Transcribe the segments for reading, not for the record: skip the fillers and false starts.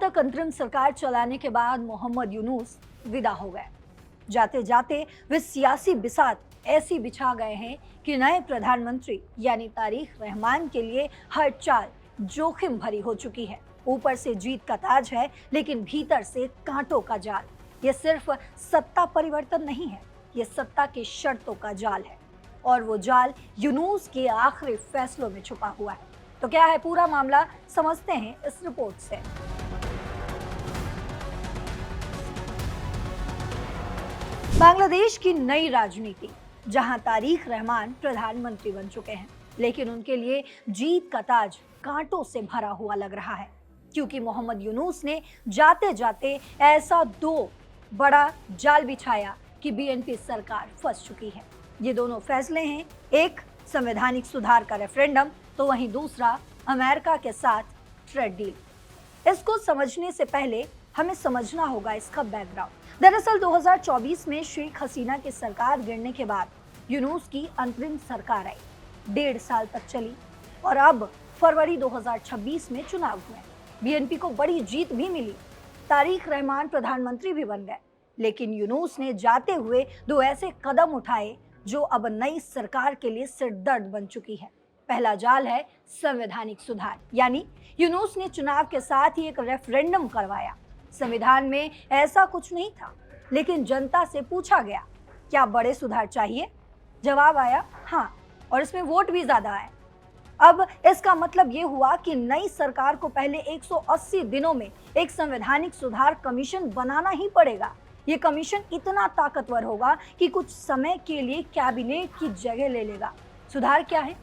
तक अंतरिम सरकार चलाने के बाद मोहम्मद यूनुस विदा हो गए। जाते जाते वे सियासी बिसात ऐसी बिछा गए हैं कि नए प्रधानमंत्री यानी तारिक रहमान के लिए हर चाल जोखिम भरी हो चुकी है। ऊपर से जीत का ताज है, लेकिन भीतर से कांटों का जाल। ये सिर्फ सत्ता परिवर्तन नहीं है, ये सत्ता की शर्तों का जाल है, और वो जाल यूनुस के आखिरी फैसलों में छुपा हुआ है। तो क्या है पूरा मामला, समझते हैं इस रिपोर्ट से। बांग्लादेश की नई राजनीति, जहां तारिक रहमान प्रधानमंत्री बन चुके हैं, लेकिन उनके लिए जीत का ताज कांटों से भरा हुआ लग रहा है, क्योंकि मोहम्मद यूनुस ने जाते जाते ऐसा दो बड़ा जाल बिछाया कि बीएनपी सरकार फंस चुकी है। ये दोनों फैसले हैं, एक संवैधानिक सुधार का रेफरेंडम, तो वहीं दूसरा अमेरिका के साथ ट्रेड डील। इसको समझने से पहले हमें समझना होगा इसका बैकग्राउंड। दरअसल 2024 में शेख हसीना की सरकार गिरने के बाद यूनुस की अंतरिम सरकार आई, 1.5 साल तक चली, और अब फरवरी 2026 में चुनाव हुए। बीएनपी को बड़ी जीत भी मिली, तारिक रहमान प्रधानमंत्री भी बन गए, लेकिन यूनुस ने जाते हुए दो ऐसे कदम उठाए जो अब नई सरकार के लिए सिरदर्द बन चुकी है। पहला जाल है संवैधानिक सुधार, यानी यूनुस ने चुनाव के साथ ही एक रेफरेंडम करवाया। संविधान में ऐसा कुछ नहीं था, लेकिन जनता से पूछा गया क्या बड़े सुधार चाहिए। जवाब आया हाँ, और इसमें वोट भी ज्यादा आए। अब इसका मतलब ये हुआ कि नई सरकार को पहले 180 दिनों में एक संवैधानिक सुधार कमीशन बनाना ही पड़ेगा। ये कमीशन इतना ताकतवर होगा कि कुछ समय के लिए कैबिनेट की जगह ले लेगा। सुधार क्या है?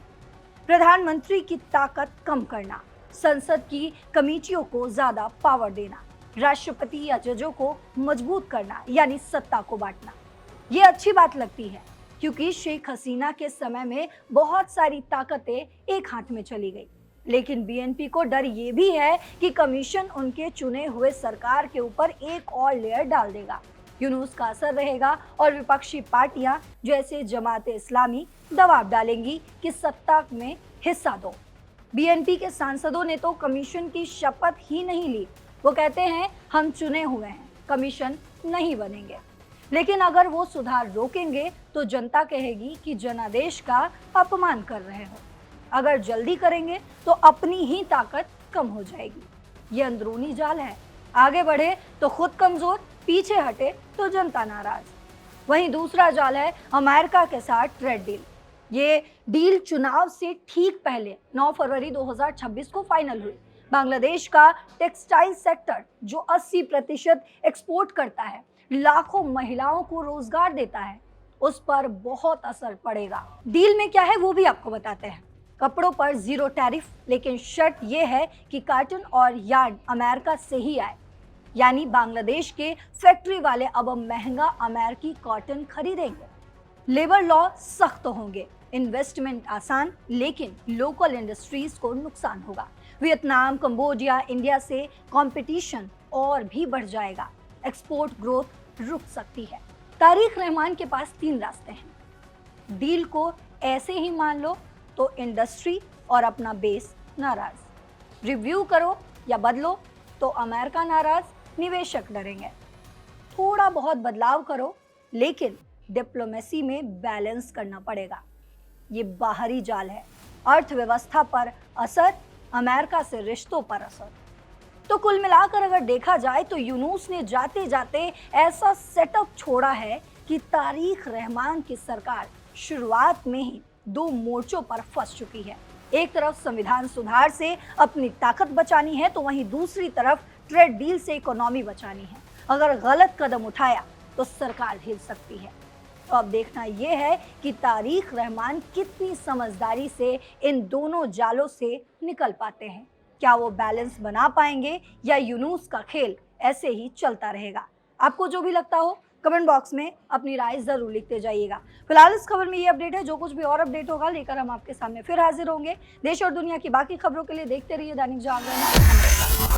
प्रधानमंत्री की ताकत कम करना, संसद की कमेटियों को ज्यादा पावर देना, राष्ट्रपति या जजों को मजबूत करना, यानी सत्ता को बांटना। ये अच्छी बात लगती है, क्योंकि शेख हसीना के समय में बहुत सारी ताकतें एक हाथ में चली गई। लेकिन बीएनपी को डर ये भी है कि कमीशन उनके चुने हुए सरकार के ऊपर एक और लेयर डाल देगा। यूनुस का असर रहेगा और विपक्षी पार्टियां जैसे जमाते इस्लामी दबाव डालेंगी कि सत्ता में हिस्सा दो। बीएनपी के सांसदों ने तो कमीशन की शपथ ही नहीं ली। वो कहते हैं हम चुने हुए हैं, कमीशन नहीं बनेंगे। लेकिन अगर वो सुधार रोकेंगे तो जनता कहेगी कि जनादेश का अपमान कर रहे हो। अगर जल्दी करेंगे तो अपनी ही ताकत कम हो जाएगी। ये अंदरूनी जाल है। आगे बढ़े तो खुद कमजोर, पीछे हटे तो जनता नाराज। वहीं दूसरा जाल है अमेरिका के साथ ट्रेड डील। ये डील चुनाव से ठीक पहले 9 फरवरी 2026 को फाइनल हुई। बांग्लादेश का टेक्सटाइल सेक्टर जो 80% एक्सपोर्ट करता है, लाखों महिलाओं को रोजगार देता है, उस पर बहुत असर पड़ेगा। डील में क्या है वो भी आपको बताते हैं। कपड़ों पर 0 टैरिफ, लेकिन शर्त यह है कि कॉटन और यार्न अमेरिका से ही आए, यानी बांग्लादेश के फैक्ट्री वाले अब महंगा अमेरिकी कॉटन खरीदेंगे। लेबर लॉ सख्त होंगे, इन्वेस्टमेंट आसान, लेकिन लोकल इंडस्ट्रीज को नुकसान होगा। वियतनाम, कंबोडिया, इंडिया से कंपटीशन और भी बढ़ जाएगा। एक्सपोर्ट ग्रोथ रुक सकती है। तारिक रहमान के पास 3 रास्ते हैं। डील को ऐसे ही मान लो तो इंडस्ट्री और अपना बेस नाराज, रिव्यू करो या बदलो तो अमेरिका नाराज, निवेशक डरेंगे। थोड़ा बहुत बदलाव करो, लेकिन डिप्लोमेसी में बैलेंस करना पड़ेगा। ये बाहरी जाल है। अर्थव्यवस्था पर असर, अमेरिका से रिश्तों पर असर। तो कुल मिलाकर अगर देखा जाए तो यूनुस ने जाते जाते ऐसा सेटअप छोड़ा है कि तारिक रहमान की सरकार शुरुआत में ही 2 मोर्चों पर फंस चुकी है। एक तरफ संविधान सुधार से अपनी ताकत बचानी है, तो वहीं दूसरी तरफ ट्रेड डील से इकोनॉमी बचानी है। अगर गलत कदम उठाया तो सरकार हिल सकती है। तो अब देखना यह है कि तारिक रहमान कितनी समझदारी से इन दोनों जालों से निकल पाते हैं। क्या वो बैलेंस बना पाएंगे या यूनुस का खेल ऐसे ही चलता रहेगा? आपको जो भी लगता हो कमेंट बॉक्स में अपनी राय जरूर लिखते जाइएगा। फिलहाल इस खबर में ये अपडेट है। जो कुछ भी और अपडेट होगा लेकर हम आपके सामने फिर हाजिर होंगे। देश और दुनिया की बाकी खबरों के लिए देखते रहिए दैनिक जागरण।